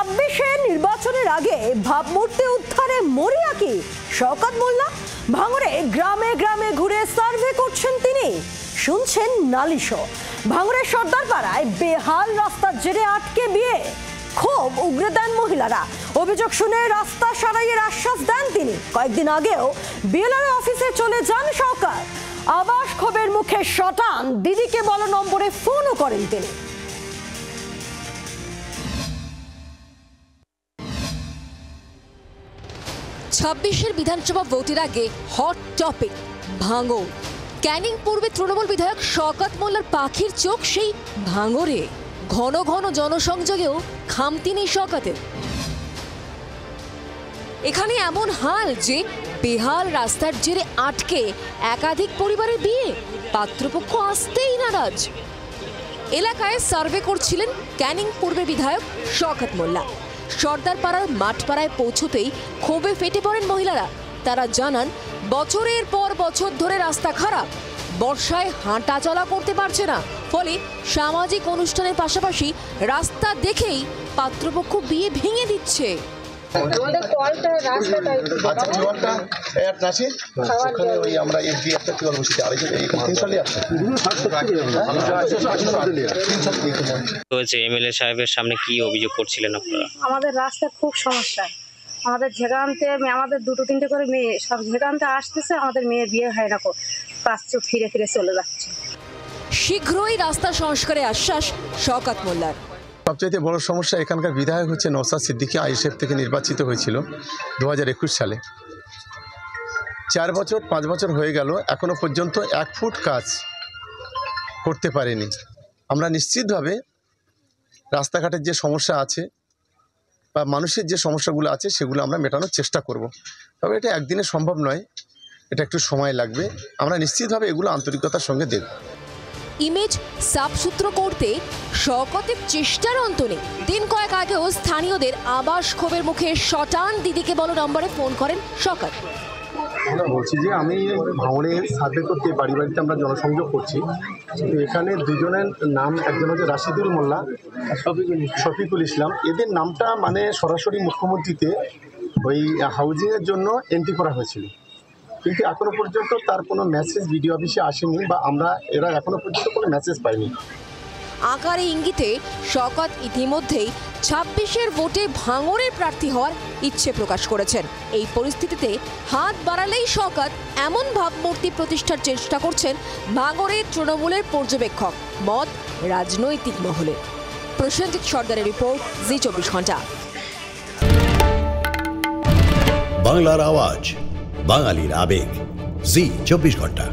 ২৬-এ নির্বাচনের আগে ভাবমূর্তি উদ্ধারে মরিয়া কি শওকত মোল্লা? ভাঙড়ে গ্রামে গ্রামে ঘুরে সার্ভে করছেন তিনি, শুনছেন নালিশও। ভাঙড়ের সর্দারপাড়ায় বেহাল রাস্তার জেরে আটকে বিয়ে, ক্ষোভ উগরে দেন মহিলারা। অভিযোগ শুনে রাস্তা সারাইয়ের আশ্বাস দেন তিনি। কয়েকদিন আগেও বিএলআর অফিসে চলে যান শওকত। আবাস ক্ষোভের মুখে শটান, দিদিকে বলো নম্বরে ফোনও করেন তিনি। ২৬-এর বিধানসভা ভোটের আগে হট টপিক ভাঙড়। ক্যানিং পূর্বে তৃণমূল বিধায়ক শওকত মোল্লার পাখির চোখ সেই ভাঙড়ে। ঘন ঘন জনসংযোগেও খামতি নেই শওকতের। এখানে এমন হাল যে বেহাল রাস্তার জেরে আটকে একাধিক পরিবারের বিয়ে, পাত্রপক্ষ আসতেই নারাজ। এলাকায় সার্ভে করছিলেন ক্যানিং পূর্বে বিধায়ক শওকত মোল্লা। সর্দারপাড়ার মাঠপাড়ায় পৌঁছতেই ক্ষোভে ফেটে পড়েন মহিলারা। তারা জানান, বছরের পর বছর ধরে রাস্তা খারাপ, বর্ষায় হাঁটা চলা করতে পারছে না, ফলে সামাজিক অনুষ্ঠানের পাশাপাশি রাস্তা দেখেই পাত্রপক্ষ বিয়ে ভেঙে দিচ্ছে। এমএলএ সাহেবের সামনে কি অভিযোগ করছিলেন আপনারা? আমাদের রাস্তা খুব সমস্যা। আমাদের ঝেগানতে আমাদের দুটো তিনটে করে মেয়ে, সব ঝেগানতে আসতেছে, আমাদের মেয়ে বিয়ে হয় না, কাছে ফিরে ফিরে চলে যাচ্ছে। শীঘ্রই রাস্তা সংস্কারের আশ্বাস শওকত মোল্লার। সবচাইতে বড় সমস্যা, এখানকার বিধায়ক হচ্ছে নওশাদ সিদ্দিকী, আইএসএফ থেকে নির্বাচিত হয়েছিল ২০২১ সালে। ৪ বছর ৫ বছর হয়ে গেল, এখনো পর্যন্ত ১ ফুট কাজ করতে পারেনি। আমরা নিশ্চিতভাবে রাস্তাঘাটের যে সমস্যা আছে বা মানুষের যে সমস্যাগুলো আছে সেগুলো আমরা মেটানোর চেষ্টা করব। তবে এটা একদিনে সম্ভব নয়, এটা একটু সময় লাগবে। আমরা নিশ্চিতভাবে এগুলো আন্তরিকতার সঙ্গে দেখব। ইমেজ সাফসুতরো করতে শওকতের চেষ্টার অন্ত নেই। দিন কয়েক আগেও স্থানীয়দের আবাস ক্ষোভের মুখে শটান, দিদিকে বলো নম্বরে ফোন করেন শওকত। আমরা বলছি যে আমি ভাঙড়ে সার্ভে করতে বাড়ি বাড়িতে আমরা জনসংযোগ করছি। তো এখানে দুজনের নাম, একজন হচ্ছে রাশিদুল মোল্লা, শফিকুল ইসলাম। এদের নামটা মানে সরাসরি মুখ্যমন্ত্রীতে ওই হাউজিংয়ের জন্য এন্ট্রি করা হয়েছিল, কিন্তু এখনো পর্যন্ত তার কোনো মেসেজ বিডিও অফিসে আসেনি, বা এরা এখনো পর্যন্ত কোনো মেসেজ পায়নি। আকারে ইঙ্গিতে শওকত ইতিমধ্যেই ২৬-এর ভোটে ভাঙড়ের প্রার্থী হওয়ার ইচ্ছে প্রকাশ করেছেন। এই পরিস্থিতিতে হাত বাড়ালেই শওকত এমন ভাবমূর্তি প্রতিষ্ঠার চেষ্টা করছেন ভাঙড়ের তৃণমূলের পর্যবেক্ষক, মত রাজনৈতিক মহলে। প্রসেনজিৎ সর্দারের রিপোর্ট, জি ২৪ ঘন্টা। বাংলার আওয়াজ, বাঙালির আবেগ, জি ২৪ ঘন্টা।